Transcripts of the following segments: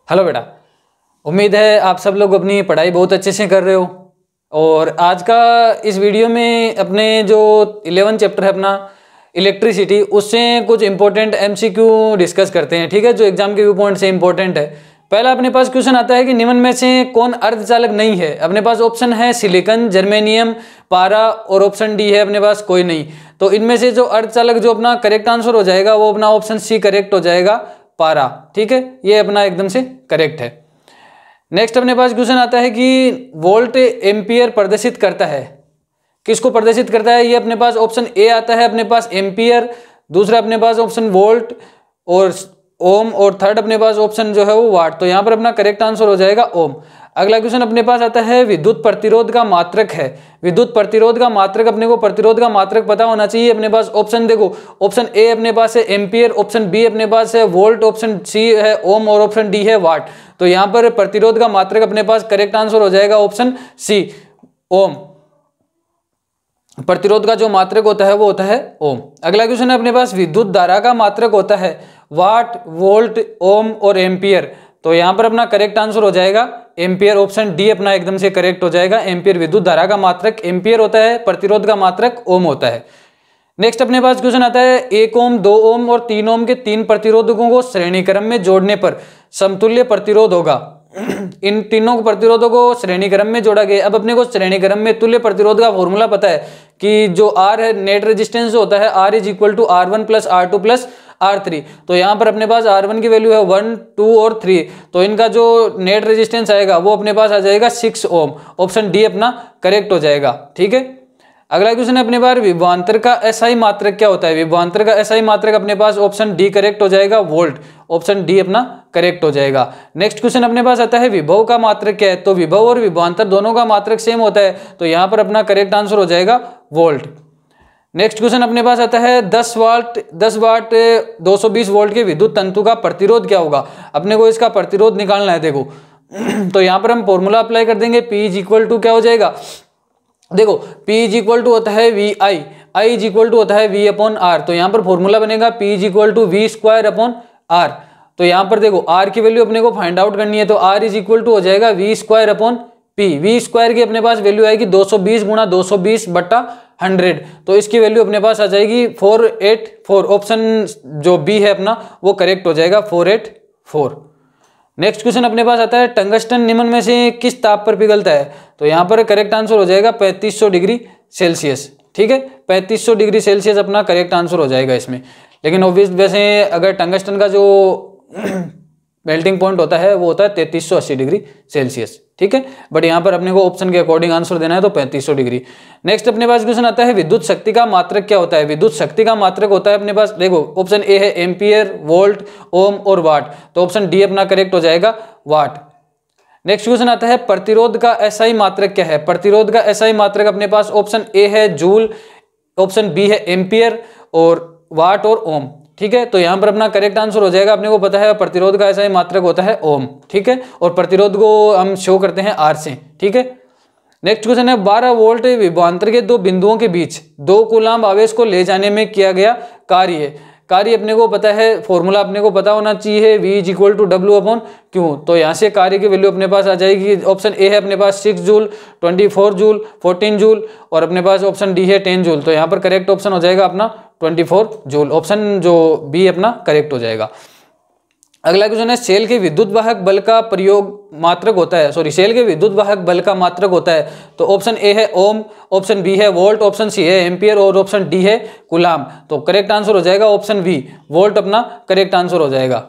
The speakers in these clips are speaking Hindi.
हेलो बेटा, उम्मीद है आप सब लोग अपनी पढ़ाई बहुत अच्छे से कर रहे हो। और आज का इस वीडियो में अपने जो 11 चैप्टर है अपना इलेक्ट्रिसिटी, उससे कुछ इंपॉर्टेंट एमसीक्यू डिस्कस करते हैं। ठीक है, जो एग्जाम के व्यू पॉइंट से इंपॉर्टेंट है। पहला अपने पास क्वेश्चन आता है कि निम्न में से कौन अर्धचालक नहीं है। अपने पास ऑप्शन है सिलिकॉन, जर्मेनियम, पारा और ऑप्शन डी है अपने पास कोई नहीं। तो इनमें से जो अर्धचालक जो अपना करेक्ट आंसर हो जाएगा वो अपना ऑप्शन सी करेक्ट हो जाएगा, पारा। ठीक है, ये अपना एकदम से करेक्ट है। नेक्स्ट अपने पास क्वेश्चन आता है कि वोल्ट एम्पियर प्रदर्शित करता है, किसको प्रदर्शित करता है। ये अपने पास ऑप्शन ए आता है अपने पास एम्पियर, दूसरा अपने पास ऑप्शन वोल्ट और ओम, और थर्ड अपने पास ऑप्शन जो है वो वाट। तो यहाँ पर अपना करेक्ट आंसर हो जाएगा ओम। अगला क्वेश्चन अपने पास आता है विद्युत प्रतिरोध का मात्रक है। विद्युत प्रतिरोध का मात्रक, अपने को प्रतिरोध का मात्रक पता होना चाहिए। अपने पास ऑप्शन देखो, ऑप्शन ए अपने पास है एम्पियर, ऑप्शन बी अपने पास है वोल्ट, ऑप्शन सी है ओम और ऑप्शन डी है वाट। तो यहाँ पर प्रतिरोध का मात्रक अपने पास करेक्ट आंसर हो जाएगा ऑप्शन सी ओम। प्रतिरोध का जो मात्रक होता है वो होता है ओम। अगला क्वेश्चन है अपने पास विद्युत धारा का मात्रक होता है वाट, वोल्ट, ओम और एम्पियर। तो यहाँ पर अपना करेक्ट आंसर हो जाएगा एम्पियर, ऑप्शन डी अपना एकदम से करेक्ट हो जाएगा। एम्पियर विद्युत धारा का मात्रक एम्पियर होता है, प्रतिरोध का मात्रक ओम होता है। नेक्स्ट अपने पास क्वेश्चन आता है 1 ओम, 2 ओम और 3 ओम के 3 प्रतिरोधकों को श्रेणी क्रम में जोड़ने पर समतुल्य प्रतिरोध होगा। इन तीनों प्रतिरोधों को श्रेणी क्रम में जोड़ा गया। अब अपने को श्रेणी क्रम में तुल्य प्रतिरोध का फॉर्मूला पता है कि जो आर है, नेट रेजिस्टेंस जो होता है R is equal to R1 plus R2 plus R3। तो यहाँ पर अपने पास R1 की वैल्यू है 1, 2 और 3। तो इनका जो नेट रेजिस्टेंस आएगा वो अपने पास आ जाएगा 6 ओम। ऑप्शन डी अपना करेक्ट हो जाएगा। ठीक है, अगला क्वेश्चन है अपने पास विभवांतर का एसआई मात्रक क्या होता है। विभवांतर का एसआई मात्रक अपने पास ऑप्शन डी करेक्ट हो जाएगा, वोल्ट। ऑप्शन डी अपना करेक्ट हो जाएगा। नेक्स्ट क्वेश्चन अपने पास आता है विभव का मात्रक क्या है। तो विभव और विभवांतर दोनों का मात्रक सेम होता है, तो यहाँ पर अपना करेक्ट आंसर हो जाएगा वोल्ट। नेक्स्ट क्वेश्चन अपने पास आता है 10 वाट 220 वोल्ट के विद्युत तंतु का प्रतिरोध क्या होगा। अपने को इसका प्रतिरोध निकालना है। देखो तो यहाँ पर हम फॉर्मूला अप्लाई कर देंगे। P इज इक्वल टू क्या हो जाएगा, देखो P इज इक्वल टू होता है V I, I is equal to होता है V अपॉन आर। तो यहाँ पर फॉर्मूला बनेगा P is equal to V square upon R. तो यहाँ पर देखो R की वैल्यू अपने को फाइंड आउट करनी है, तो R इज इक्वल टू हो जाएगा V square upon P। V square की अपने पास वैल्यू आएगी 220 गुणा 220 बट्टा 100। तो इसकी वैल्यू अपने पास आ जाएगी 484। ऑप्शन जो बी है अपना वो करेक्ट हो जाएगा, 484। नेक्स्ट क्वेश्चन अपने पास आता है टंगस्टन निम्न में से किस ताप पर पिघलता है। तो यहाँ पर करेक्ट आंसर हो जाएगा 3500 डिग्री सेल्सियस। ठीक है, 3500 डिग्री सेल्सियस अपना करेक्ट आंसर हो जाएगा इसमें। लेकिन ऑब्वियस वैसे अगर टंगस्टन का जो मेल्टिंग पॉइंट होता है वो होता है 3380 डिग्री सेल्सियस। ठीक है, बट यहाँ पर अपने को ऑप्शन के अकॉर्डिंग आंसर देना है, तो 3500 डिग्री। नेक्स्ट अपने पास क्वेश्चन आता है विद्युत शक्ति का मात्रक क्या होता है। विद्युत शक्ति का मात्रक होता है अपने पास, देखो ऑप्शन ए है एम्पियर, वोल्ट, ओम और वाट। तो ऑप्शन डी अपना करेक्ट हो जाएगा, वाट। नेक्स्ट क्वेश्चन आता है प्रतिरोध का एसआई मात्रक क्या है। प्रतिरोध का एसआई मात्रक अपने पास ऑप्शन ए है जूल, ऑप्शन बी है एम्पियर और वाट और ओम। ठीक है, तो यहाँ पर अपना करेक्ट आंसर हो जाएगा, अपने को पता है प्रतिरोध का एसआई मात्रक होता है ओम। ठीक है, और प्रतिरोध को हम शो करते हैं आर से। ठीक है, नेक्स्ट क्वेश्चन है 12 वोल्ट विभवांतर के दो बिंदुओं के बीच 2 कूलाम्ब आवेश को ले जाने में किया गया कार्य। कार्य अपने को पता है, फॉर्मूला अपने को पता होना चाहिए, V is equal to W upon Q. तो यहाँ से कार्य की वैल्यू अपने पास आ जाएगी। ऑप्शन ए है अपने पास 6 जूल, 24 जूल, 14 जूल और अपने पास ऑप्शन डी है 10 जूल। तो यहाँ पर करेक्ट ऑप्शन हो जाएगा अपना 24 जूल। ऑप्शन जो बी अपना करेक्ट हो जाएगा। अगला क्वेश्चन है सेल के विद्युत वाहक बल का प्रयोग मात्रक होता है, सेल के विद्युत वाहक बल का मात्रक होता है। तो ऑप्शन ए है ओम, ऑप्शन बी है वोल्ट, ऑप्शन सी है एम्पियर और ऑप्शन डी है कूलाम। तो करेक्ट आंसर हो जाएगा ऑप्शन बी, वोल्ट अपना करेक्ट आंसर हो जाएगा।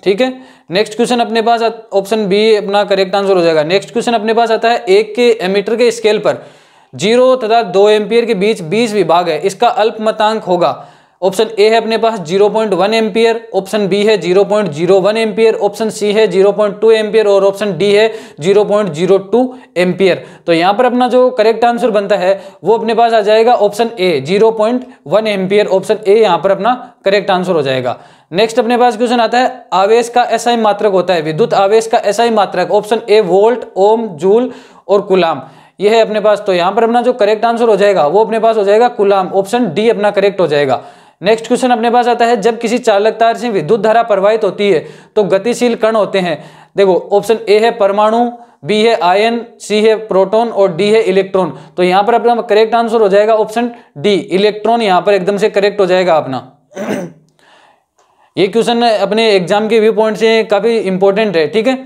ठीक है, नेक्स्ट क्वेश्चन अपने पास ऑप्शन बी अपना करेक्ट आंसर हो जाएगा। नेक्स्ट क्वेश्चन अपने पास आता है 1 के एमीटर के स्केल पर 0 तथा 2 एम्पियर के बीच 20 विभाग है, इसका अल्पमतांक होगा। ऑप्शन ए है अपने पास 0.1 एम्पियर, ऑप्शन बी है 0.01 एम्पियर, ऑप्शन सी है 0.2 एम्पियर और ऑप्शन डी है 0.02 एम्पियर। तो यहाँ पर अपना जो करेक्ट आंसर बनता है वो अपने पास आ जाएगा option A 0.1 ampere. Option A यहाँ पर अपना करेक्ट आंसर हो जाएगा। नेक्स्ट अपने पास क्वेश्चन आता है आवेश का एसआई मात्रक होता है। विद्युत आवेश का एसआई मात्रक option A volt, ohm, joule और कूलाम ये है अपने पास। तो यहाँ पर अपना जो करेक्ट आंसर हो जाएगा वो अपने पास हो जाएगा कूलाम। ऑप्शन डी अपना करेक्ट हो जाएगा। नेक्स्ट क्वेश्चन अपने पास आता है जब किसी चालक तार से विद्युत धारा प्रवाहित होती है तो गतिशील कण होते हैं देखो ऑप्शन ए है परमाणु, बी है आयन, सी है प्रोटॉन और डी है इलेक्ट्रॉन। तो यहां पर अपना करेक्ट आंसर हो जाएगा ऑप्शन डी, इलेक्ट्रॉन यहां पर एकदम से करेक्ट हो जाएगा अपना। ये क्वेश्चन अपने एग्जाम के व्यू पॉइंट से काफी इंपॉर्टेंट है, ठीक है।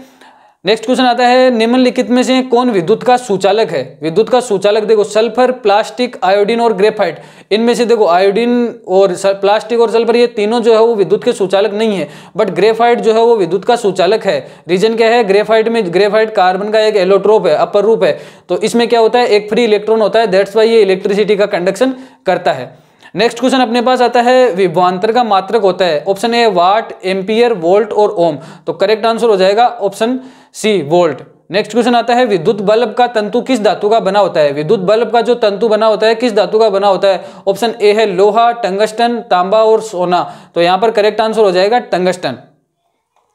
नेक्स्ट क्वेश्चन आता है, निम्नलिखित में से कौन विद्युत का सुचालक है? विद्युत का सुचालक देखो सल्फर, प्लास्टिक, आयोडीन और ग्रेफाइट। इनमें से देखो आयोडीन और प्लास्टिक और सल्फर ये तीनों जो है वो विद्युत के सुचालक नहीं है, बट ग्रेफाइट जो है वो विद्युत का सुचालक है। रीजन क्या है? ग्रेफाइट कार्बन का एक एलोट्रोप है, अपर रूप है, तो इसमें क्या होता है, एक फ्री इलेक्ट्रॉन होता है, दैट्स वाई ये इलेक्ट्रिसिटी का कंडक्शन करता है। नेक्स्ट क्वेश्चन अपने पास आता है, विभवांतर का मात्रक होता है। Option A watt, ampere, volt और ओम। तो करेक्ट आंसर हो जाएगा option C, volt. Next question आता है, विद्युत बल्ब का तंतु किस धातु का बना होता है? विद्युत बल्ब का जो तंतु बना होता है किस धातु का बना होता है? ऑप्शन ए है लोहा, टंगस्टन, तांबा और सोना। तो यहां पर करेक्ट आंसर हो जाएगा टंगस्टन,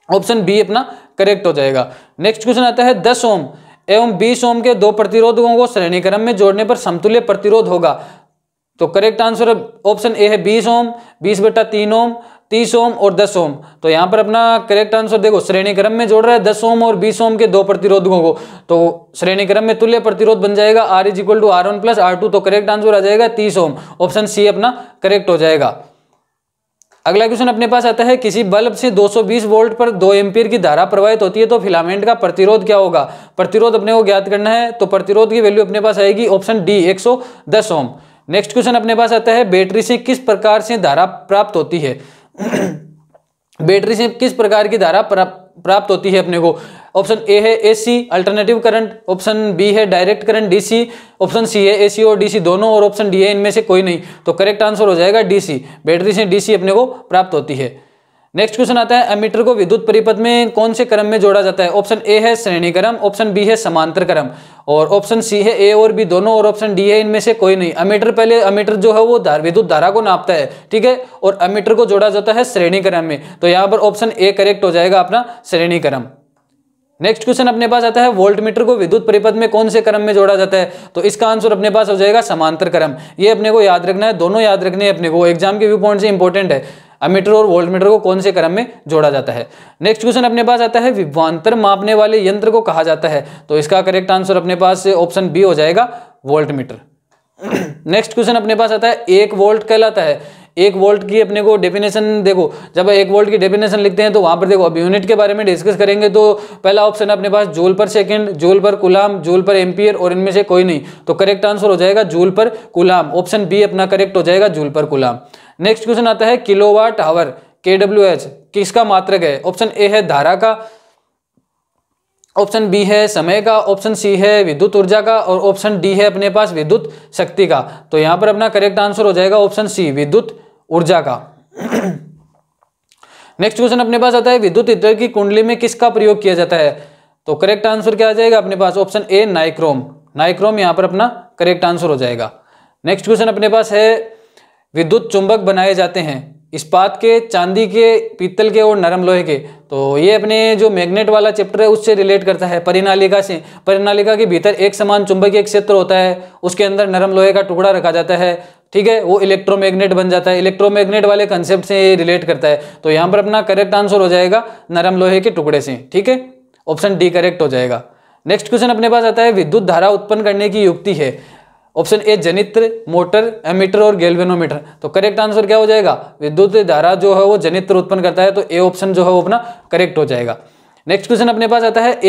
ऑप्शन बी अपना करेक्ट हो जाएगा। नेक्स्ट क्वेश्चन आता है, 10 ओम एवं 20 ओम के दो प्रतिरोधकों को श्रेणी क्रम में जोड़ने पर समतुल्य प्रतिरोध होगा। तो करेक्ट आंसर ऑप्शन ए है 20 ओम, 20/3 ओम, 30 ओम और 10 ओम। तो यहां पर अपना करेक्ट आंसर देखो श्रेणी क्रम में जोड़ रहा है 10 ओम और 20 ओम के दो प्रतिरोधकों को, तो श्रेणी क्रम में तुल्य प्रतिरोध बन जाएगा R = R1 + R2। तो करेक्ट आंसर आ जाएगा 30 ओम, ऑप्शन सी अपना करेक्ट हो जाएगा। अगला क्वेश्चन अपने पास आता है, किसी बल्ब से 220 वोल्ट पर 2 एम्पीयर की धारा प्रवाहित होती है तो फिलामेंट का प्रतिरोध क्या होगा? प्रतिरोध अपने को ज्ञात करना है, तो प्रतिरोध की वैल्यू अपने पास आएगी ऑप्शन डी, 110 ओम। नेक्स्ट क्वेश्चन अपने पास आता है, बैटरी से किस प्रकार से धारा प्राप्त होती है? बैटरी से किस प्रकार की धारा प्राप्त होती है अपने को? ऑप्शन ए है AC alternative current, option B है direct current DC, option C है एसी और डीसी दोनों, और ऑप्शन डी है इनमें से कोई नहीं। तो करेक्ट आंसर हो जाएगा डीसी, बैटरी से डीसी अपने को प्राप्त होती है। नेक्स्ट क्वेश्चन आता है, एमीटर को विद्युत परिपथ में कौन से क्रम में जोड़ा जाता है? ऑप्शन ए है श्रेणी क्रम, ऑप्शन बी है समांतर क्रम और ऑप्शन सी है ए और बी दोनों, और ऑप्शन डी है इनमें से कोई नहीं। एमीटर जो है वो विद्युत धारा को नापता है, ठीक है, और एमीटर को जोड़ा जाता है श्रेणी क्रम में। तो यहाँ पर ऑप्शन ए करेक्ट हो जाएगा अपना, श्रेणी क्रम। नेक्स्ट क्वेश्चन अपने पास आता है, वोल्टमीटर को विद्युत परिपथ में कौन से क्रम में जोड़ा जाता है? तो इसका आंसर अपने पास हो जाएगा समांतर क्रम। ये अपने को याद रखना है, दोनों याद रखने हैं अपने को, एग्जाम के व्यू पॉइंट से इंपॉर्टेंट है, एमीटर और वोल्टमीटर को कौन से क्रम में जोड़ा जाता है। नेक्स्ट क्वेश्चन अपने पास आता है, विभवांतर मापने वाले यंत्र को कहा जाता है? तो इसका करेक्ट आंसर अपने पास ऑप्शन बी हो जाएगा, वोल्टमीटर। नेक्स्ट क्वेश्चन अपने पास आता है, 1 वोल्ट कहलाता है। 1 वोल्ट की अपने को डेफिनेशन देखो, जब 1 वोल्ट की डेफिनेशन लिखते हैं तो वहां पर देखो अब यूनिट के बारे में डिस्कस करेंगे, तो पहला ऑप्शन अपने पास जूल पर सेकंड, जूल पर कूलाम, जूल पर एम्पियर और इनमें से कोई नहीं। तो करेक्ट आंसर हो जाएगा जूल पर कूलाम, ऑप्शन बी अपना करेक्ट हो जाएगा, जूल पर कूलाम। नेक्स्ट क्वेश्चन आता है, किलोवाट आवर KWH किसका मात्रक है? ऑप्शन ए है धारा का, ऑप्शन बी है समय का, ऑप्शन सी है विद्युत ऊर्जा का और ऑप्शन डी है अपने पास विद्युत शक्ति का। तो यहां पर अपना करेक्ट आंसर हो जाएगा ऑप्शन सी, विद्युत ऊर्जा का। नेक्स्ट क्वेश्चन अपने पास आता है, विद्युत इत्र की कुंडली में किसका प्रयोग किया जाता है? तो करेक्ट आंसर क्या आ जाएगा अपने पास? ऑप्शन ए नाइक्रोम, नाइक्रोम यहां पर अपना करेक्ट आंसर हो जाएगा। नेक्स्ट क्वेश्चन अपने पास है, विद्युत चुंबक बनाए जाते हैं इस्पात के, चांदी के, पीतल के और नरम लोहे के। तो ये अपने जो मैग्नेट वाला चैप्टर है उससे रिलेट करता है, परिनालिका से। परिनालिका के भीतर एक समान चुंबकीय क्षेत्र होता है, उसके अंदर नरम लोहे का टुकड़ा रखा जाता है, ठीक है, वो इलेक्ट्रोमैग्नेट बन जाता है, इलेक्ट्रोमैग्नेट वाले कंसेप्ट से रिलेट करता है। तो यहाँ पर अपना करेक्ट आंसर हो जाएगा नरम लोहे के टुकड़े से, ठीक है, ऑप्शन डी करेक्ट हो जाएगा। नेक्स्ट क्वेश्चन अपने पास आता है, विद्युत धारा उत्पन्न करने की युक्ति है। ऑप्शन ए जनित्र, मोटर, एमीटर और गैल्वेनोमीटर। तो करेक्ट आंसर क्या हो जाएगा? विद्युत धारा जो है वो जनित्र उत्पन्न करता है, तो ए ऑप्शन जो है वो अपना करेक्ट हो जाएगा। नेक्स्ट क्वेश्चन अपने पास आता है,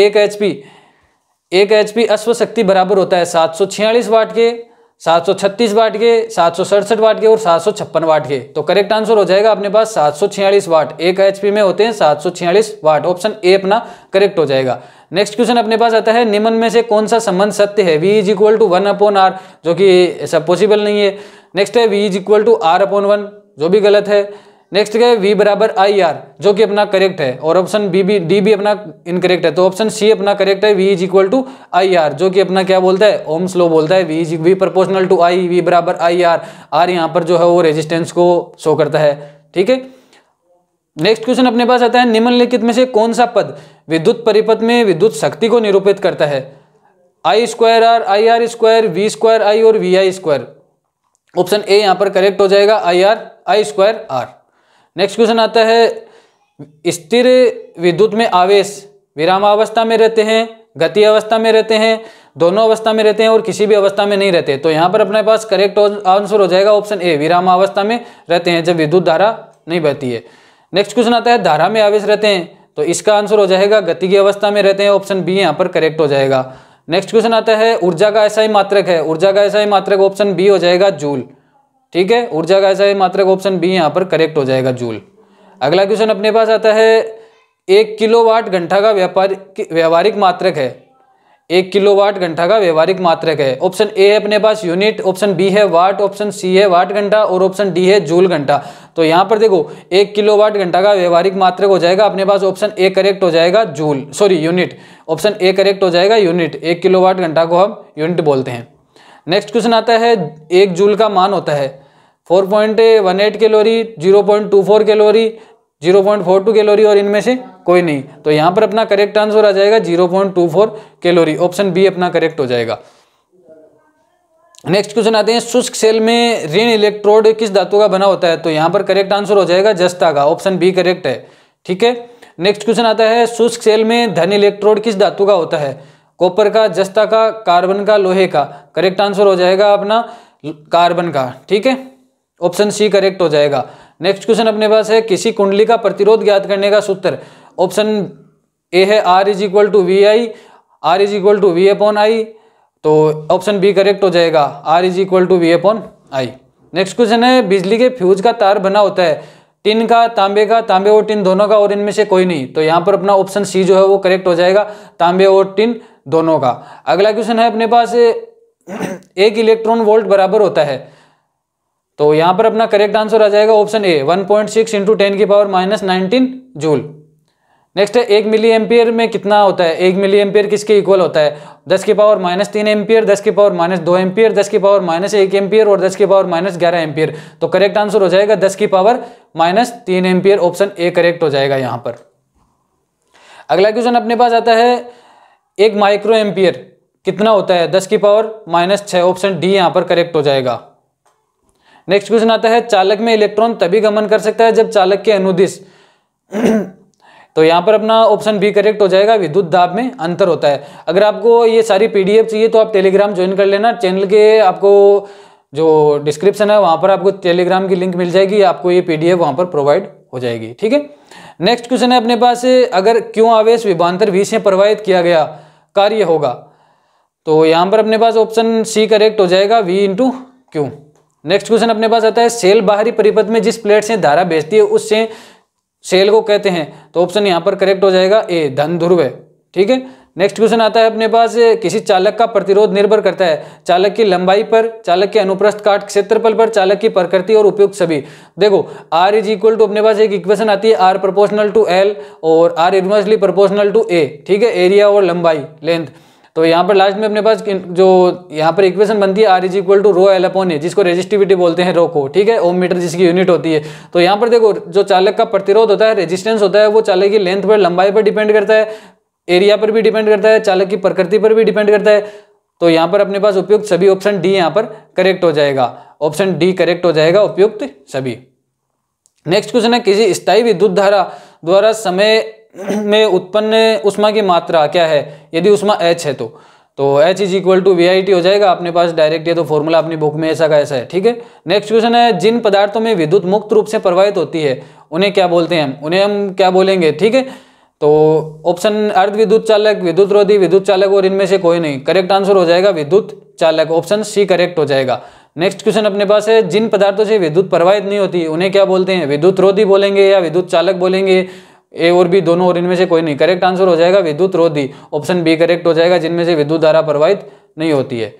1 HP अश्व शक्ति बराबर होता है 746 वाट के, 736 वाट के, 767 वाट के और 756 वाट के। तो करेक्ट आंसर हो जाएगा अपने पास 746 वाट। 1 HP में होते हैं 746 वाट, ऑप्शन ए अपना करेक्ट हो जाएगा। नेक्स्ट क्वेश्चन अपने पास आता है, निम्न में से कौन सा संबंध सत्य है? V = 1/R, जो कि ऐसा पॉसिबल नहीं है। नेक्स्ट है V = R/1, जो भी गलत है। नेक्स्ट है V = IR, जो कि अपना करेक्ट है, और ऑप्शन डी भी अपना इनकरेक्ट है। तो ऑप्शन सी अपना करेक्ट है, V = IR, जो कि अपना क्या बोलता है? ओम्स लॉ बोलता है, V proportional to I, V = IR। R यहाँ पर जो है वो रेजिस्टेंस को शो करता है, ठीक है। नेक्स्ट क्वेश्चन अपने पास आता है, निम्नलिखित में से कौन सा पद विद्युत परिपथ में विद्युत शक्ति को निरूपित करता है? I² R, IR², V² I और VI²। ऑप्शन ए यहाँ पर करेक्ट हो जाएगा, I² R। नेक्स्ट क्वेश्चन आता है, स्थिर विद्युत में आवेश विरामावस्था में रहते हैं, गति अवस्था में रहते हैं, दोनों अवस्था में रहते हैं और किसी भी अवस्था में नहीं रहते। तो यहाँ पर अपने पास करेक्ट आंसर हो जाएगा ऑप्शन ए, विरामावस्था में रहते हैं जब विद्युत धारा नहीं बहती है। नेक्स्ट क्वेश्चन आता है धारा में आवेश रहते हैं, तो इसका आंसर हो जाएगा गति की अवस्था में रहते हैं, ऑप्शन बी यहाँ पर करेक्ट हो जाएगा। नेक्स्ट क्वेश्चन आता है ऊर्जा का ऐसा ही मात्रक है, ऊर्जा का ऐसा ही मात्रक ऑप्शन बी हो जाएगा जूल। ठीक है, ऊर्जा का ऐसा ही मात्रक ऑप्शन बी यहाँ पर करेक्ट हो जाएगा जूल। अगला क्वेश्चन अपने पास आता है 1 किलोवाट घंटा का व्यावहारिक मात्रक है, 1 किलोवाट घंटा का व्यावहारिक मात्रक है। ऑप्शन ए है अपने पास यूनिट, ऑप्शन बी है वाट, ऑप्शन सी है वाट घंटा और ऑप्शन डी है जूल घंटा। तो यहाँ पर देखो 1 किलोवाट घंटा का व्यावहारिक मात्रक हो जाएगा अपने पास, ऑप्शन ए करेक्ट हो जाएगा joule, sorry unit, option A correct हो जाएगा यूनिट। 1 किलोवाट घंटा को हम यूनिट बोलते हैं। नेक्स्ट क्वेश्चन आता है 1 जूल का मान होता है 4.18 कैलोरी, 0.24 कैलोरी, 0.42 कैलोरी और इनमें से कोई नहीं। तो यहाँ पर अपना करेक्ट आंसर आ जाएगा 0.24 कैलोरी, ऑप्शन बी अपना करेक्ट हो जाएगा। नेक्स्ट क्वेश्चन आते हैं शुष्क सेल में ऋण इलेक्ट्रोड किस धातु का बना होता है, तो यहाँ पर करेक्ट आंसर हो जाएगा जस्ता का, ऑप्शन बी करेक्ट है। ठीक है, नेक्स्ट क्वेश्चन आता है शुष्क सेल में धन इलेक्ट्रोड किस धातु का होता है, कॉपर का, जस्ता का, कार्बन का, लोहे का। करेक्ट आंसर हो जाएगा अपना कार्बन का। ठीक है, ऑप्शन सी करेक्ट हो जाएगा। नेक्स्ट क्वेश्चन अपने पास है किसी कुंडली का प्रतिरोध ज्ञात करने का सूत्र, ऑप्शन ए है R = VI, R = V/I, तो ऑप्शन बी करेक्ट हो जाएगा, R = V/I। नेक्स्ट क्वेश्चन है बिजली के फ्यूज का तार बना होता है टिन का, तांबे का, तांबे और टिन दोनों का और इनमें से कोई नहीं। तो यहाँ पर अपना ऑप्शन सी जो है वो करेक्ट हो जाएगा, तांबे और टिन दोनों का। अगला क्वेश्चन है अपने पास 1 इलेक्ट्रॉन वोल्ट बराबर होता है, तो यहाँ पर अपना करेक्ट आंसर आ जाएगा ऑप्शन ए 1.6 × 10⁻19 जूल। नेक्स्ट है 1 मिली एम्पियर में कितना होता है, 1 मिली एम्पियर किसके इक्वल होता है, 10⁻³ एम्पियर, 10⁻² एम्पियर, 10⁻1 एम्पियर और 10⁻11 एम्पियर। तो करेक्ट आंसर हो जाएगा 10⁻³ एम्पियर, ऑप्शन ए करेक्ट हो जाएगा यहाँ पर। अगला क्वेश्चन अपने पास आता है 1 माइक्रो एम्पियर कितना होता है, 10⁻⁻6, ऑप्शन डी यहाँ पर करेक्ट हो जाएगा। नेक्स्ट क्वेश्चन आता है चालक में इलेक्ट्रॉन तभी गमन कर सकता है जब चालक के अनुदिश तो यहाँ पर अपना ऑप्शन बी करेक्ट हो जाएगा, विद्युत दाब में अंतर होता है। अगर आपको ये सारी पीडीएफ चाहिए तो आप टेलीग्राम ज्वाइन कर लेना, चैनल के आपको जो डिस्क्रिप्शन है वहाँ पर आपको टेलीग्राम की लिंक मिल जाएगी, आपको ये पीडीएफ वहाँ पर प्रोवाइड हो जाएगी। ठीक है, नेक्स्ट क्वेश्चन है अपने पास अगर क्यों आवेश विभवांतर V से प्रवाहित किया गया कार्य होगा, तो यहाँ पर अपने पास ऑप्शन सी करेक्ट हो जाएगा, V × Q। नेक्स्ट क्वेश्चन अपने पास आता है सेल बाहरी परिपथ में जिस प्लेट से धारा भेजती है उससे सेल को कहते हैं, तो ऑप्शन यहाँ पर करेक्ट हो जाएगा ए, धन ध्रुव है। ठीक है, नेक्स्ट क्वेश्चन आता है अपने पास किसी चालक का प्रतिरोध निर्भर करता है चालक की लंबाई पर, चालक के अनुप्रस्थ काट क्षेत्रफल पर, चालक की प्रकृति और उपयुक्त सभी। देखो R = अपने पास एक इक्वेशन आती है R ∝ L और R इनवर्सली ∝ A। ठीक है, एरिया और लंबाई लेंथ। तो यहाँ पर लास्ट में अपने पास जो यहाँ पर इक्वेशन बनती है R = ρL/A, जिसको रेजिस्टिविटी बोलते हैं, रो को। ठीक है, ओम मीटर जिसकी यूनिट होती है। तो यहाँ पर देखो जो चालक का प्रतिरोध होता है, रेजिस्टेंस होता है, वो चालक की लेंथ पर, लंबाई पर डिपेंड करता है, एरिया पर भी डिपेंड करता है, चालक की प्रकृति पर भी डिपेंड करता है। तो यहाँ पर अपने पास उपयुक्त सभी, ऑप्शन डी यहाँ पर करेक्ट हो जाएगा, ऑप्शन डी करेक्ट हो जाएगा, उपयुक्त सभी। नेक्स्ट क्वेश्चन है किसी स्थायी विद्युत धारा द्वारा समय में उत्पन्न उष्मा की मात्रा क्या है यदि उष्मा H है, तो H = VIT हो जाएगा अपने पास डायरेक्ट, ये तो फॉर्मूला अपनी बुक में ऐसा का ऐसा है। ठीक है, नेक्स्ट क्वेश्चन है जिन पदार्थों में विद्युत मुक्त रूप से प्रवाहित होती है उन्हें क्या बोलते हैं, उन्हें हम क्या बोलेंगे। ठीक है, तो ऑप्शन अर्ध विद्युत चालक, विद्युत रोधी, विद्युत चालक और इनमें से कोई नहीं। करेक्ट आंसर हो जाएगा विद्युत चालक, ऑप्शन सी करेक्ट हो जाएगा। नेक्स्ट क्वेश्चन अपने पास है जिन पदार्थों से विद्युत प्रवाहित नहीं होती उन्हें क्या बोलते हैं, विद्युत रोधी बोलेंगे या विद्युत चालक बोलेंगे, ए और बी दोनों और इनमें से कोई नहीं। करेक्ट आंसर हो जाएगा विद्युत रोधी, ऑप्शन बी करेक्ट हो जाएगा, जिनमें से विद्युत धारा प्रवाहित नहीं होती है।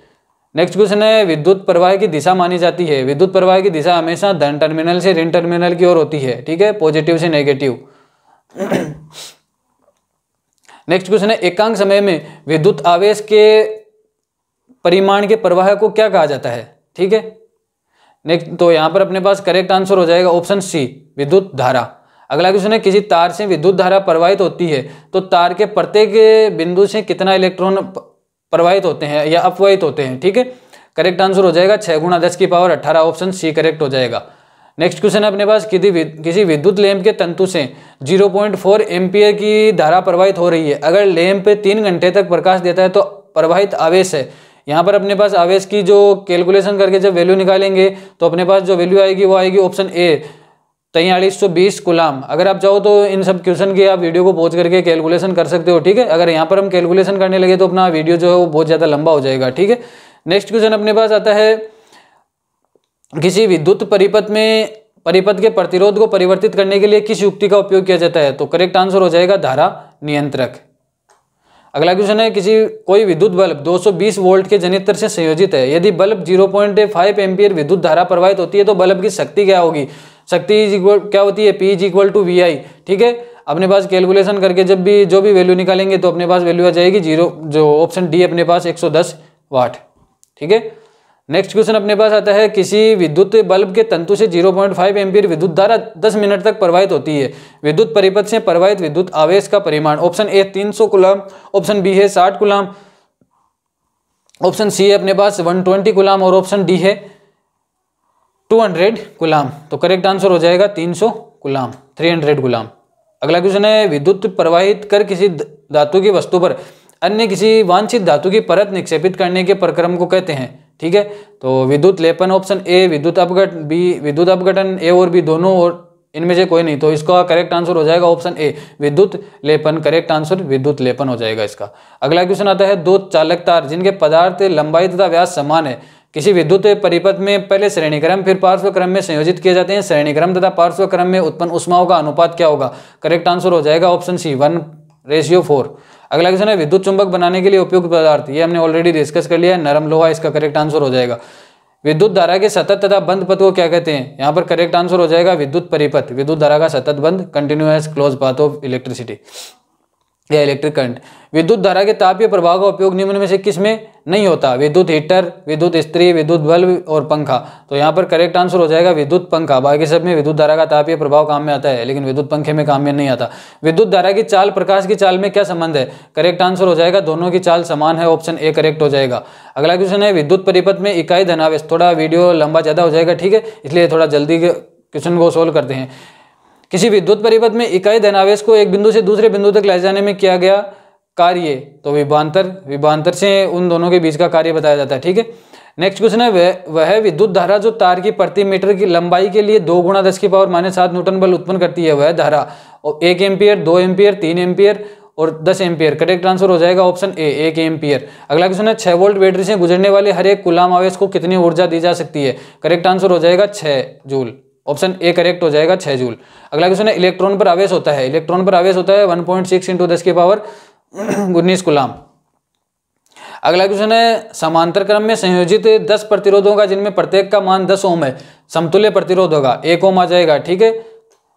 नेक्स्ट क्वेश्चन है विद्युत प्रवाह की दिशा मानी जाती है, विद्युत प्रवाह की दिशा हमेशा धन टर्मिनल से ऋण टर्मिनल की ओर होती है। ठीक है, पॉजिटिव से नेगेटिव। नेक्स्ट क्वेश्चन है एकांक समय में विद्युत आवेश के परिमाण के प्रवाह को क्या कहा जाता है। ठीक है, नेक्स्ट तो यहाँ पर अपने पास करेक्ट आंसर हो जाएगा ऑप्शन सी, विद्युत धारा। अगला क्वेश्चन है किसी तार से विद्युत धारा प्रवाहित होती है तो तार के प्रत्येक बिंदु से कितना इलेक्ट्रॉन प्रवाहित होते हैं या अपवाहित होते हैं। ठीक है, करेक्ट आंसर हो जाएगा 6 × 10⁻18, ऑप्शन सी करेक्ट हो जाएगा। नेक्स्ट क्वेश्चन है अपने पास, किसी विद्युत लैंप के तंतु से 0.4 एम्पियर की धारा प्रवाहित हो रही है। अगर लैंप 3 घंटे तक प्रकाश देता है तो प्रवाहित आवेश है। यहाँ पर अपने पास आवेश की जो कैलकुलेशन करके जब वैल्यू निकालेंगे तो अपने पास जो वैल्यू आएगी वो आएगी ऑप्शन ए 4320 कूलाम। अगर आप चाहो तो इन सब क्वेश्चन की आप वीडियो को पॉज करके कैलकुलेशन कर सकते हो, ठीक है। अगर यहाँ पर हम कैलकुलेशन करने लगे तो अपना वीडियो जो है वो बहुत ज़्यादा लंबा हो जाएगा, ठीक है। नेक्स्ट क्वेश्चन अपने पास आता है, किसी विद्युत परिपथ के प्रतिरोध को परिवर्तित करने के लिए किस युक्ति का उपयोग किया जाता है? तो करेक्ट आंसर हो जाएगा धारा नियंत्रक। अगला क्वेश्चन है, कोई विद्युत बल्ब 220 वोल्ट के जनित्र से संयोजित है। यदि बल्ब 0.5 एम्पियर विद्युत धारा प्रवाहित होती है तो बल्ब की शक्ति क्या होगी? शक्ति क्या होती है? P = VI, ठीक है। अपने पास कैलकुलेशन करके जब भी जो भी वैल्यू निकालेंगे तो अपने पास वैल्यू आ जाएगी जो ऑप्शन डी अपने पास 110 वाट, ठीक है। नेक्स्ट क्वेश्चन अपने पास आता है, किसी विद्युत बल्ब के तंतु से 0.5 एम्पियर विद्युत धारा 10 मिनट तक प्रवाहित होती है। विद्युत परिपथ से प्रवाहित विद्युत आवेश का परिमाण option A 300 coulomb, option B है 60 कूलाम, ऑप्शन सी है अपने पास 120 कूलाम और ऑप्शन डी है 200 कूलाम। तो करेक्ट आंसर हो जाएगा 300 कूलाम, 300 कूलाम। अगला क्वेश्चन है, विद्युत प्रवाहित कर किसी धातु की वस्तु पर अन्य किसी वांछित धातु की परत निक्षेपित करने के प्रक्रम को कहते हैं, ठीक है। तो विद्युत लेपन ऑप्शन ए, विद्युत अपघटन बी, विद्युत अपघटन ए और बी दोनों, और इनमें से कोई नहीं। तो इसका करेक्ट आंसर हो जाएगा ऑप्शन ए विद्युत लेपन। करेक्ट आंसर विद्युत लेपन हो जाएगा इसका। अगला क्वेश्चन आता है, दो चालक तार जिनके पदार्थ लंबाई तथा व्यास समान है किसी विद्युत परिपथ में पहले श्रेणी क्रम फिर पार्श्व क्रम में संयोजित किए जाते हैं। श्रेणी क्रम तथा पार्श्व क्रम में उत्पन्न ऊष्माओं का अनुपात क्या होगा? करेक्ट आंसर हो जाएगा ऑप्शन सी 1:4। अगला क्वेश्चन है, विद्युत चुंबक बनाने के लिए उपयुक्त पदार्थ, ये हमने ऑलरेडी डिस्कस कर लिया है, नरम लोहा। इसका करेक्ट आंसर हो जाएगा। विद्युत धारा के सतत तथा बंद पथ को क्या कहते हैं? यहाँ पर करेक्ट आंसर हो जाएगा विद्युत परिपथ। विद्युत धारा का सतत बंद, continuous close path of electricity या इलेक्ट्रिक करंट। विद्युत धारा के तापीय प्रभाव का उपयोग निम्न में से किस में नहीं होता? विद्युत हीटर, विद्युत इस्त्री, विद्युत बल्ब और पंखा। तो यहाँ पर करेक्ट आंसर हो जाएगा विद्युत पंखा। बाकी सब में विद्युत धारा का तापीय प्रभाव काम में आता है, लेकिन विद्युत पंखे में काम में नहीं आता। विद्युत धारा की चाल प्रकाश की चाल में क्या संबंध है? करेक्ट आंसर हो जाएगा दोनों की चाल समान है, ऑप्शन ए करेक्ट हो जाएगा। अगला क्वेश्चन है, विद्युत परिपथ में इकाई धनावेश, थोड़ा वीडियो लंबा ज्यादा हो जाएगा, ठीक है, इसलिए थोड़ा जल्दी क्वेश्चन को सोल्व करते हैं। किसी विद्युत परिपथ में इकाई धनावेश को एक बिंदु से दूसरे बिंदु तक ले जाने में किया गया कार्य, तो विभवांतर से उन दोनों के बीच का कार्य बताया जाता है, ठीक है। नेक्स्ट क्वेश्चन है, वह विद्युत धारा जो तार की प्रति मीटर की लंबाई के लिए 2 × 10⁻⁷ न्यूटन बल उत्पन्न करती है, वह धारा 1 एम्पियर, 2 एम्पियर, 3 एम्पियर और 10 एम्पियर। करेक्ट आंसर हो जाएगा ऑप्शन ए 1 एम्पियर। अगला क्वेश्चन है, 6 वोल्ट बैटरी से गुजरने वाले हर एक कूलाम आवेश को कितनी ऊर्जा दी जा सकती है? करेक्ट आंसर हो जाएगा 6 जूल, ऑप्शन ए करेक्ट हो जाएगा 6 जूल। अगला क्वेश्चन है, इलेक्ट्रॉन पर आवेश होता है 1.6 × 10⁻19 कूलाम। अगला क्वेश्चन है, समांतर क्रम में संयोजित 10 प्रतिरोधों का जिनमें प्रत्येक का मान 10 ओम है, समतुल्य प्रतिरोध होगा 1 ओम आ जाएगा, ठीक है।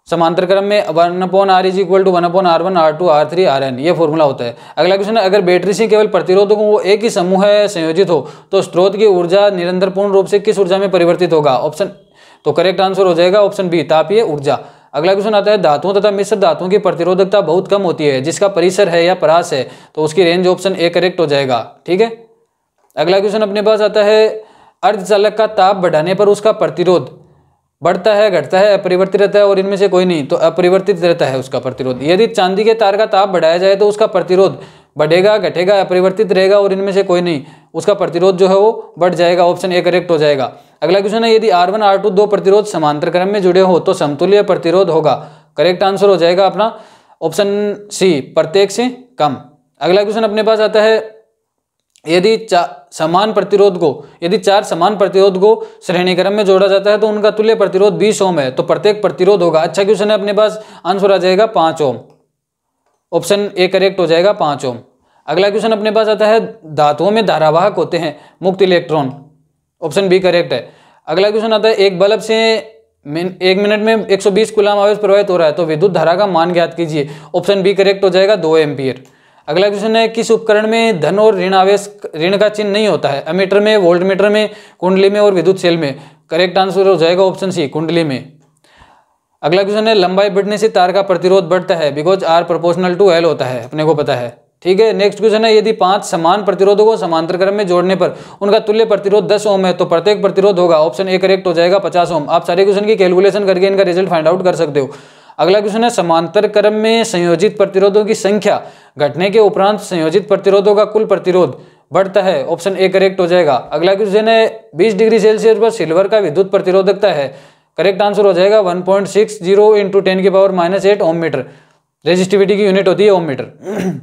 समांतर क्रम में 1/R = 1/R1 R2 R3 Rn, ये फॉर्मूला होता है। अगला क्वेश्चन है, अगर बैटरी से केवल प्रतिरोधों को एक ही समूह संयोजित हो तो स्रोत की ऊर्जा निरंतर पूर्ण रूप से किस ऊर्जा में परिवर्तित होगा? ऑप्शन, तो करेक्ट आंसर हो जाएगा ऑप्शन बी तापीय ऊर्जा। अगला क्वेश्चन आता है, धातुओं तथा मिश्र धातुओं की प्रतिरोधकता बहुत कम होती है, जिसका परिसर है या परास है, तो उसकी रेंज ऑप्शन ए करेक्ट हो जाएगा, ठीक है। अगला क्वेश्चन अपने पास आता है, अर्धचालक का ताप बढ़ाने पर उसका प्रतिरोध बढ़ता है, घटता है, अपरिवर्तित रहता है, और इनमें से कोई नहीं, तो अपरिवर्तित रहता है उसका प्रतिरोध। यदि चांदी के तार का ताप बढ़ाया जाए तो उसका प्रतिरोध बढ़ेगा, घटेगा, अपरिवर्तित रहेगा, और इनमें से कोई नहीं, उसका प्रतिरोध जो है वो बढ़ जाएगा, ऑप्शन ए करेक्ट हो जाएगा। अगला क्वेश्चन है, यदि R1 R2 दो प्रतिरोध समांतर क्रम में जुड़े हो तो समतुल्य प्रतिरोध होगा। करेक्ट आंसर हो जाएगा अपना ऑप्शन सी प्रत्येक से कम। अगला क्वेश्चन अपने पास आता है, यदि चार समान प्रतिरोध को श्रेणी क्रम में जोड़ा जाता है तो उनका तुल्य प्रतिरोध 20 ओम है, तो प्रत्येक प्रतिरोध होगा। अच्छा क्वेश्चन है, अपने पास आंसर आ जाएगा 5 ओम, ऑप्शन ए करेक्ट हो जाएगा 5 ओम। अगला क्वेश्चन अपने पास आता है, धातुओं में धारावाहक होते हैं मुक्त इलेक्ट्रॉन, ऑप्शन बी करेक्ट है। अगला क्वेश्चन आता है, एक बल्ब से 1 मिनट में 120 कूलाम आवेश प्रवाहित हो रहा है, तो विद्युत धारा का मान ज्ञात कीजिए, ऑप्शन बी करेक्ट हो जाएगा 2 एम्पियर। अगला क्वेश्चन है, किस उपकरण में धन और ऋण आवेश ऋण का चिन्ह नहीं होता है? एमीटर में, वोल्टमीटर में, कुंडली में और विद्युत सेल में। करेक्ट आंसर हो जाएगा ऑप्शन सी कुंडली में। अगला क्वेश्चन है, लंबाई बढ़ने से तार का प्रतिरोध बढ़ता है, बिकॉज R ∝L होता है, अपने को पता है, ठीक है। नेक्स्ट क्वेश्चन है, यदि 5 समान प्रतिरोधों को समांतर क्रम में जोड़ने पर उनका तुल्य प्रतिरोध 10 ओम है तो प्रत्येक प्रतिरोध होगा, ऑप्शन ए करेक्ट हो जाएगा 50 ओम। आप सारे क्वेश्चन की कैलकुलेशन करके इनका रिजल्ट फाइंड आउट कर सकते हो। अगला क्वेश्चन है, समांतर क्रम में संयोजित प्रतिरोधों की संख्या घटने के उपरांत संयोजित प्रतिरोधों का कुल प्रतिरोध बढ़ता है, ऑप्शन ए करेक्ट हो जाएगा। अगला क्वेश्चन है, 20 डिग्री सेल्सियस पर सिल्वर का विद्युत प्रतिरोधकता है, करेक्ट आंसर हो जाएगा 1.60 इंटू 10⁻⁸ ओम मीटर। रेजिस्टिविटी की यूनिट होती है ओम मीटर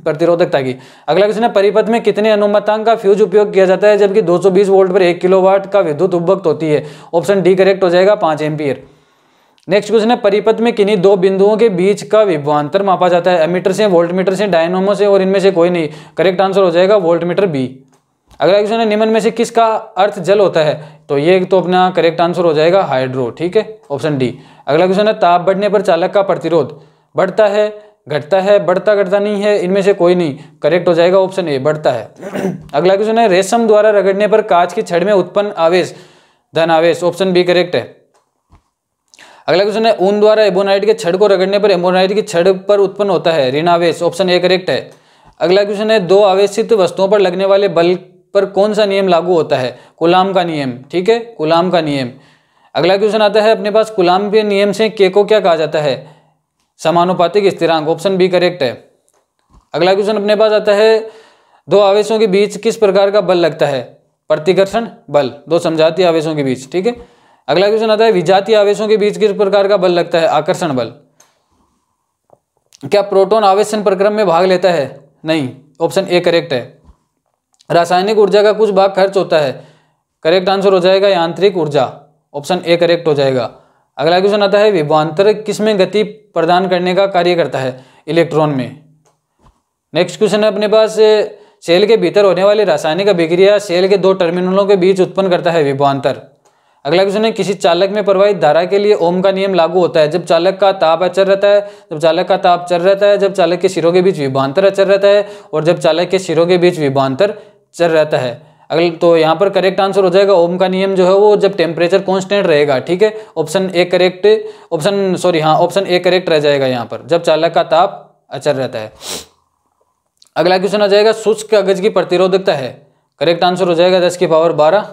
प्रतिरोधकता की। अगला क्वेश्चन है, परिपथ में कितने अनुमतांक का फ्यूज उपयोग किया जाता है जबकि 220 वोल्ट पर 1 किलोवाट का विद्युत उपभोक्त होती है, ऑप्शन डी करेक्ट हो जाएगा 5 एम्पियर। नेक्स्ट क्वेश्चन है, परिपथ में किन्हीं दो बिंदुओं के बीच का विभवांतर मापा जाता है, एमीटर से, वोल्टमीटर से, डायनोमो से और इनमें से कोई नहीं, करेक्ट आंसर हो जाएगा वोल्टमीटर बी। अगला क्वेश्चन है, निम्न में से किसका अर्थ जल होता है, तो ये तो अपना करेक्ट आंसर हो जाएगा हाइड्रो, ठीक है, ऑप्शन डी। अगला क्वेश्चन है, ताप बढ़ने पर चालक का प्रतिरोध बढ़ता है, घटता है, बढ़ता घटता नहीं है, इनमें से कोई नहीं, करेक्ट हो जाएगा ऑप्शन ए बढ़ता है। अगला क्वेश्चन है, रेशम द्वारा रगड़ने पर कांच की छड़ में उत्पन्न आवेश धन आवेश, ऑप्शन बी करेक्ट है। अगला क्वेश्चन है, ऊन द्वारा एबोनाइट के छड़ को रगड़ने पर एबोनाइट की छड़ पर उत्पन्न होता है ऋण आवेश, ऑप्शन ए करेक्ट है। अगला क्वेश्चन है, दो आवेशित वस्तुओं पर लगने वाले बल पर कौन सा नियम लागू होता है, कूलाम का नियम, ठीक है, कूलाम का नियम। अगला क्वेश्चन आता है अपने पास, कूलाम के नियम से के को क्या कहा जाता है, समानुपातिक स्थिरांक, ऑप्शन बी करेक्ट है। अगला क्वेश्चन अपने पास आता है, दो आवेशों के बीच किस प्रकार का बल लगता है, प्रतिकर्षण बल, दो समजातीय आवेशों के बीच, ठीक है। अगला क्वेश्चन आता है, विजातीय आवेशों के बीच किस प्रकार का बल लगता है, आकर्षण बल। क्या प्रोटॉन आवेशन प्रक्रम में भाग लेता है, नहीं, ऑप्शन ए करेक्ट है। रासायनिक ऊर्जा का कुछ भाग खर्च होता है, करेक्ट आंसर हो जाएगा यांत्रिक ऊर्जा, ऑप्शन ए करेक्ट हो जाएगा। अगला क्वेश्चन आता है, विभवांतर किसमें गति प्रदान करने का कार्य करता है, इलेक्ट्रॉन में। नेक्स्ट क्वेश्चन है अपने पास, सेल के भीतर होने वाली रासायनिक अभिक्रिया सेल के दो टर्मिनलों के बीच उत्पन्न करता है विभवांतर। अगला क्वेश्चन है, किसी चालक में प्रवाहित धारा के लिए ओम का नियम लागू होता है जब चालक का ताप अचर रहता है, जब चालक का ताप चर रहता है, जब चालक के सिरों के बीच विभवांतर अचर रहता है और जब चालक के सिरों के बीच विभवांतर चर रहता है। अगले तो यहाँ पर करेक्ट आंसर हो जाएगा ओम का नियम जो है वो जब टेम्परेचर कांस्टेंट रहेगा, ठीक है, option A correct, option A correct रह जाएगा यहाँ पर, जब चालक का ताप अचर रहता है। अगला क्वेश्चन आ जाएगा, शुष्क कागज की प्रतिरोधकता है, करेक्ट आंसर हो जाएगा 10⁻12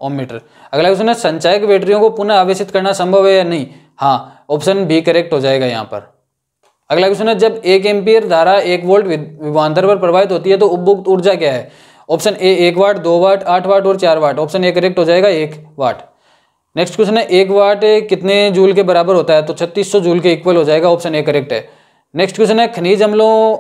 ओम मीटर। अगला क्वेश्चन है, संचायक बैटरियों को पुनः आवेशित करना संभव है या नहीं, हाँ, ऑप्शन बी करेक्ट हो जाएगा यहाँ पर। अगला क्वेश्चन है, जब 1 एम्पीयर धारा 1 वोल्ट विभवांतर पर प्रवाहित होती है तो उपभोक्त ऊर्जा क्या है, ऑप्शन ए 1 वाट, 2 वाट, 8 वाट और 4 वाट, ऑप्शन ए करेक्ट हो जाएगा 1 वाट। नेक्स्ट क्वेश्चन है, 1 वाट कितने जूल के बराबर होता है, तो 3600 जूल के इक्वल हो जाएगा, ऑप्शन ए करेक्ट है। नेक्स्ट क्वेश्चन है, खनिज अम्लों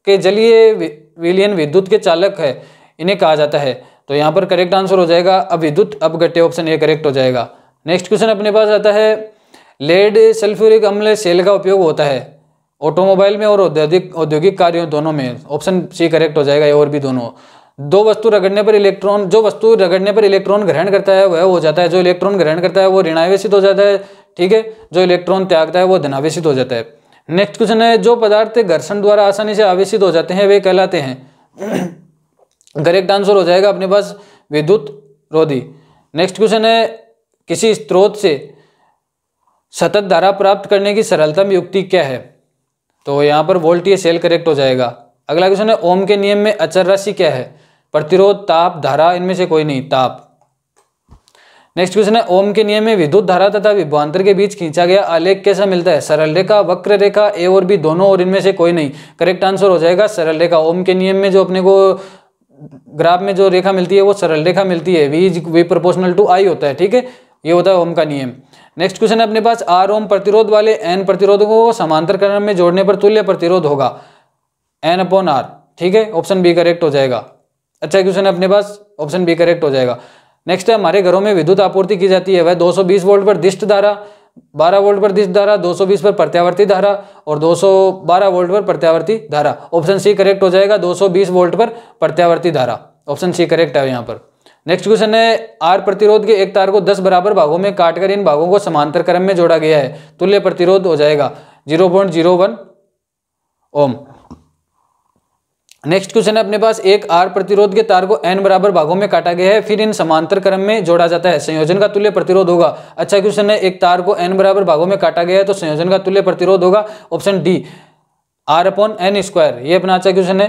के जलीय विलयन विद्युत के चालक है, इन्हें कहा जाता है, तो यहाँ पर करेक्ट आंसर हो जाएगा अविद्युत अपघट्य, ऑप्शन ए करेक्ट हो जाएगा। नेक्स्ट क्वेश्चन अपने पास आता है, लेड सल्फ्यूरिक अम्ल सेल का उपयोग होता है ऑटोमोबाइल में और औद्योगिक कार्यों दोनों में, ऑप्शन सी करेक्ट हो जाएगा, और भी दोनों। जो वस्तु रगड़ने पर इलेक्ट्रॉन ग्रहण करता है वह हो जाता है, जो इलेक्ट्रॉन ग्रहण करता है वो ऋणावेशित हो जाता है, ठीक है, जो इलेक्ट्रॉन त्यागता है वो धनावेशित हो जाता है। नेक्स्ट क्वेश्चन है, जो पदार्थ घर्षण द्वारा आसानी से आवेशित हो जाते हैं वे कहलाते हैं, करेक्ट आंसर हो जाएगा अपने पास विद्युत रोधी। नेक्स्ट क्वेश्चन है, किसी स्रोत से सतत धारा प्राप्त करने की सरलतम युक्ति क्या है, तो यहाँ पर वोल्टेज सेल करेक्ट हो जाएगा। अगला क्वेश्चन है, ओम के नियम में अचर राशि क्या है, प्रतिरोध, ताप, धारा, इनमें से कोई नहीं, ताप। नेक्स्ट क्वेश्चन है, ओम के नियम में विद्युत धारा तथा विभवांतर के बीच खींचा गया आलेख कैसा मिलता है, सरल रेखा, वक्र रेखा, ए और बी दोनों और इनमें से कोई नहीं, करेक्ट आंसर हो जाएगा सरल रेखा। ओम के नियम में जो अपने को ग्राफ में जो रेखा मिलती है वो सरल रेखा मिलती है, वी प्रोपोर्शनल टू आई होता है, ठीक है, ये होता है ओम का नियम। नेक्स्ट क्वेश्चन है अपने पास, आर ओम प्रतिरोध वाले एन प्रतिरोधों को समांतर क्रम में जोड़ने पर तुल्य प्रतिरोध होगा N/R, ठीक है, ऑप्शन बी करेक्ट हो जाएगा। अच्छा क्वेश्चन है अपने पास, ऑप्शन बी करेक्ट हो जाएगा। नेक्स्ट है, हमारे घरों में विद्युत आपूर्ति की जाती है वह 220 वोल्ट पर दिष्ट धारा, 12 वोल्ट पर दिष्ट धारा, 220 पर प्रत्यावर्ती धारा और 212 वोल्ट पर प्रत्यावर्ती धारा, ऑप्शन सी करेक्ट हो जाएगा 220 वोल्ट पर प्रत्यावर्ती धारा, ऑप्शन सी करेक्ट है यहाँ पर। नेक्स्ट क्वेश्चन है, आर प्रतिरोध के एक तार को 10 बराबर भागों में काटकर इन भागों को समांतर क्रम में जोड़ा गया है, तुल्य प्रतिरोध हो जाएगा 0.01 ओम। नेक्स्ट क्वेश्चन है अपने पास, एक आर प्रतिरोध के तार को n बराबर भागों में काटा गया है फिर इन समांतर क्रम में जोड़ा जाता है, संयोजन का तुल्य प्रतिरोध होगा। अच्छा क्वेश्चन है, एक तार को n बराबर भागों में काटा गया है तो संयोजन का तुल्य प्रतिरोध होगा, ऑप्शन डी R/N², ये अपना अच्छा क्वेश्चन है।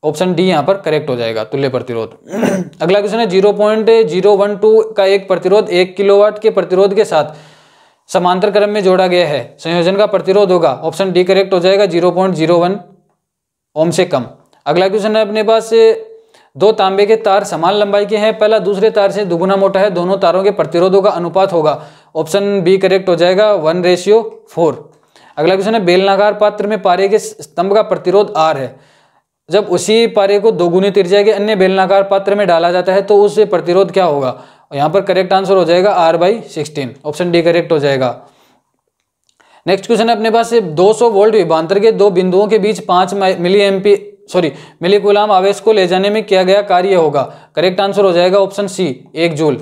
ऑप्शन डी यहाँ पर करेक्ट हो जाएगा, तुल्य प्रतिरोध। अगला क्वेश्चन है 0.012 का एक प्रतिरोध 1 किलोवाट के प्रतिरोध के साथ समांतर क्रम में जोड़ा गया है, संयोजन का प्रतिरोध होगा, ऑप्शन डी करेक्ट हो जाएगा, 0.01 ओम से कम। अगला क्वेश्चन है अपने पास, दो तांबे के तार समान लंबाई के हैं, पहला दूसरे तार से दुगुना मोटा है, दोनों तारों के प्रतिरोधों का अनुपात होगा, ऑप्शन बी करेक्ट हो जाएगा, 1:4। अगला क्वेश्चन है बेलनाकार पात्र में पारे के स्तंभ का प्रतिरोध R है, जब उसी पारे को दोगुनी त्रिज्या के अन्य बेलनाकार पात्र में डाला जाता है तो उससे प्रतिरोध क्या होगा, यहाँ पर करेक्ट आंसर हो जाएगा R/16, ऑप्शन डी करेक्ट हो जाएगा। नेक्स्ट क्वेश्चन है अपने पास 200 वोल्ट विभवांतर के दो बिंदुओं के बीच 5 मिली कूलाम आवेश को ले जाने में किया गया कार्य होगा, करेक्ट आंसर हो जाएगा ऑप्शन सी 1 जूल।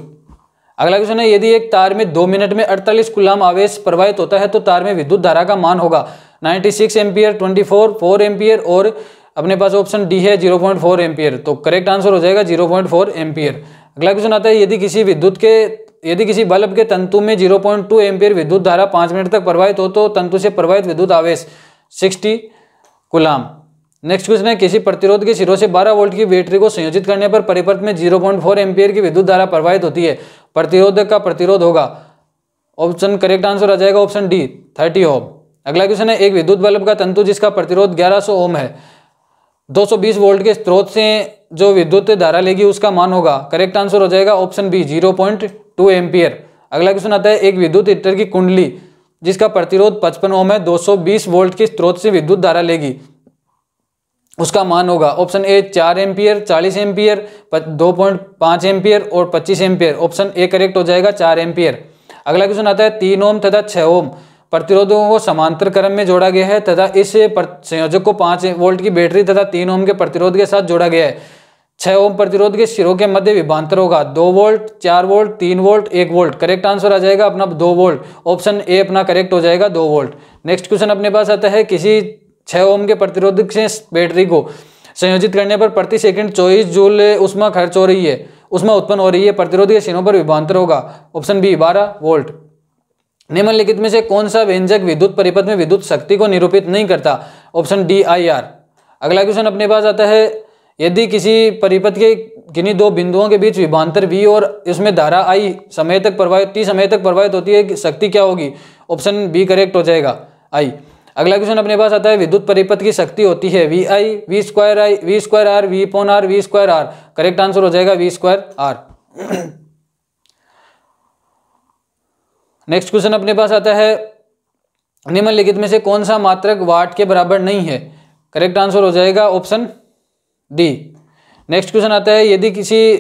अगला क्वेश्चन है यदि एक तार में 2 मिनट में 48 कूलाम आवेश प्रवाहित होता है तो तार में विद्युत धारा का मान होगा 96 एम्पियर, 4 एम्पियर और अपने पास ऑप्शन डी है 0.4 एम्पियर, तो करेक्ट आंसर हो जाएगा 0.4 एम्पियर। अगला क्वेश्चन आता है यदि किसी बल्ब के तंतु में 0.2 एम्पियर विद्युत धारा 5 मिनट तक प्रवाहित हो तो तंतु से प्रवाहित विद्युत आवेश 60 कूलाम। नेक्स्ट क्वेश्चन है किसी प्रतिरोध के सिरों से 12 वोल्ट की बैटरी को संयोजित करने पर परिपथ में 0.4 एम्पियर की विद्युत धारा प्रवाहित होती है, प्रतिरोधक का प्रतिरोध होगा, ऑप्शन करेक्ट आंसर आ जाएगा ऑप्शन डी 30 ओम। अगला क्वेश्चन है एक विद्युत बल्ब का तंतु जिसका प्रतिरोध 1100 ओम है, 220 वोल्ट के स्रोत से जो विद्युत धारा लेगी उसका मान होगा, करेक्ट आंसर हो जाएगा ऑप्शन बी 0.2 एम्पियर। अगला क्वेश्चन आता है एक विद्युत हीटर की कुंडली जिसका प्रतिरोध 55 ओम है, 220 वोल्ट के स्रोत से विद्युत धारा लेगी, उसका मान होगा, option A 4 ampere, 40 ampere, 2.5 ampere और 25 एम्पियर, ऑप्शन ए करेक्ट हो जाएगा 4 एम्पियर। अगला क्वेश्चन आता है 3 ओम तथा 6 ओम प्रतिरोधों को समांतर क्रम में जोड़ा गया है तथा इस संयोजक को 5 वोल्ट की बैटरी तथा 3 ओम के प्रतिरोध के साथ जोड़ा गया है। 6 ओम प्रतिरोध के सिरों के मध्य विभवांतर होगा 2 volt, 4 volt, 3 volt, 1 volt, correct answer आ जाएगा अपना 2 वोल्ट, ऑप्शन ए अपना करेक्ट हो जाएगा 2 वोल्ट। नेक्स्ट क्वेश्चन अपने पास आता है किसी 6 ओम के प्रतिरोधक से बैटरी को संयोजित करने पर प्रति सेकंड 24 जूल उष्मा खर्च हो रही है, उष्मा उत्पन्न हो रही है, प्रतिरोध के सिरों पर विभवांतर होगा, ऑप्शन बी 12 वोल्ट। निम्नलिखित में से कौन सा व्यंजक विद्युत परिपथ में विद्युत शक्ति को निरूपित नहीं करता, ऑप्शन डी IR। अगला क्वेश्चन अपने पास आता है यदि किसी परिपथ के किन्हीं दो बिंदुओं के बीच विभवांतर V और इसमें धारा I T समय तक प्रवाहित होती है, शक्ति क्या होगी, ऑप्शन बी करेक्ट हो जाएगा I। अगला क्वेश्चन अपने पास आता है विद्युत परिपथ की शक्ति होती है VI, V²I, V²R, V/R, V²R, correct answer हो जाएगा V²R। नेक्स्ट क्वेश्चन अपने पास आता है निम्नलिखित में से कौन सा मात्रक वाट के बराबर नहीं है, करेक्ट आंसर हो जाएगा ऑप्शन डी। नेक्स्ट क्वेश्चन आता है यदि किसी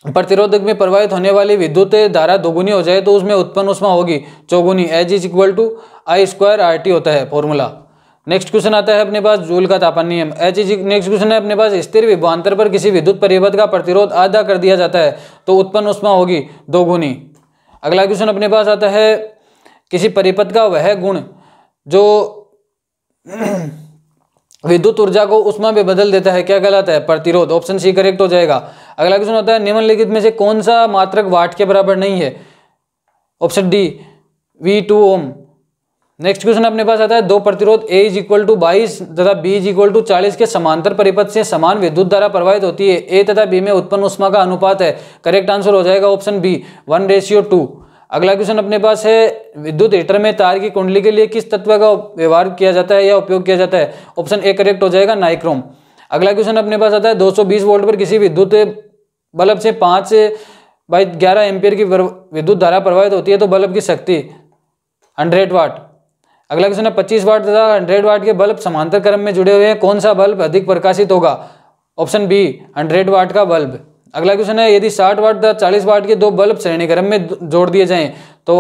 प्रतिरोधक में प्रवाहित होने वाली विद्युत धारा दोगुनी हो जाए तो उसमें उत्पन्न ऊष्मा होगी चौगुनी, H=I²RT होता है फॉर्मूला। नेक्स्ट क्वेश्चन आता है अपने पास जूल का तापन नियम। नेक्स्ट क्वेश्चन है अपने पास स्थिर विभवांतर पर किसी विद्युत परिपथ का प्रतिरोध आधा कर दिया जाता है तो उत्पन्न ऊष्मा होगी दोगुनी। अगला क्वेश्चन अपने पास आता है किसी परिपथ का वह गुण जो विद्युत ऊर्जा को उष्मा में बदल देता है क्या कहलाता है, प्रतिरोध, ऑप्शन सी करेक्ट हो जाएगा। अगला क्वेश्चन होता है निम्नलिखित में से कौन सा मात्रक वाट के बराबर नहीं है, ऑप्शन डी V2 ओम। नेक्स्ट क्वेश्चन अपने पास आता है दो प्रतिरोध A=22 तथा B=40 के समांतर परिपथ से समान विद्युत धारा प्रवाहित होती है, A तथा B में उत्पन्न ऊष्मा का अनुपात है, करेक्ट आंसर हो जाएगा ऑप्शन बी 1:2। अगला क्वेश्चन अपने पास है विद्युत हीटर में तार की कुंडली के लिए किस तत्व का व्यवहार किया जाता है या उपयोग किया जाता है, ऑप्शन ए करेक्ट हो जाएगा नाइक्रोम। अगला क्वेश्चन अपने पास आता है 220 वोल्ट पर किसी विद्युत बल्ब से 5/11 एम्पियर की विद्युत धारा प्रवाहित होती है तो बल्ब की शक्ति 100 वाट। अगला क्वेश्चन है 25 वाट तथा 100 वाट के बल्ब समांतर क्रम में जुड़े हुए हैं, कौन सा बल्ब अधिक प्रकाशित होगा, ऑप्शन बी 100 वाट का बल्ब। अगला क्वेश्चन है यदि 60 वाट तथा 40 वाट के दो बल्ब श्रेणी क्रम में जोड़ दिए जाएं तो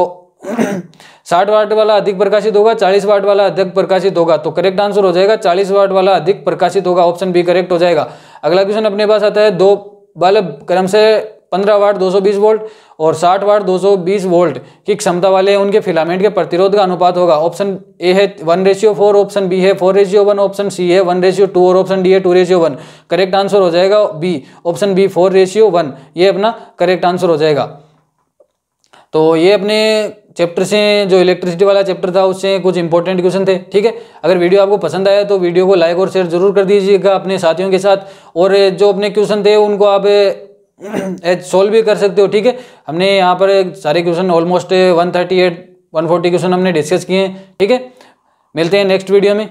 60 वाट वाला अधिक प्रकाशित होगा, 40 वाट वाला अधिक प्रकाशित होगा, तो करेक्ट आंसर हो जाएगा 40 वाट वाला अधिक प्रकाशित होगा, ऑप्शन बी करेक्ट हो जाएगा। अगला क्वेश्चन अपने पास आता है दो बल्ब क्रम से 15 वाट 220 वोल्ट और 60 वाट 220 वोल्ट की क्षमता वाले उनके फिलामेंट के प्रतिरोध का अनुपात होगा, ऑप्शन ए है 1:4, ऑप्शन बी है 4:1, ऑप्शन सी है 1:2 और ऑप्शन डी है 2:1। करेक्ट आंसर हो जाएगा बी, ऑप्शन बी 4:1, ये अपना करेक्ट आंसर हो जाएगा। तो ये अपने चैप्टर से, जो इलेक्ट्रिसिटी वाला चैप्टर था उससे कुछ इंपॉर्टेंट क्वेश्चन थे। ठीक है, अगर वीडियो आपको पसंद आया तो वीडियो को लाइक और शेयर जरूर कर दीजिएगा अपने साथियों के साथ, और जो अपने क्वेश्चन थे उनको आप सोल्व भी कर सकते हो। ठीक है, हमने यहाँ पर सारे क्वेश्चन ऑलमोस्ट 138 140 क्वेश्चन हमने डिस्कस किए हैं। ठीक है, मिलते हैं नेक्स्ट वीडियो में।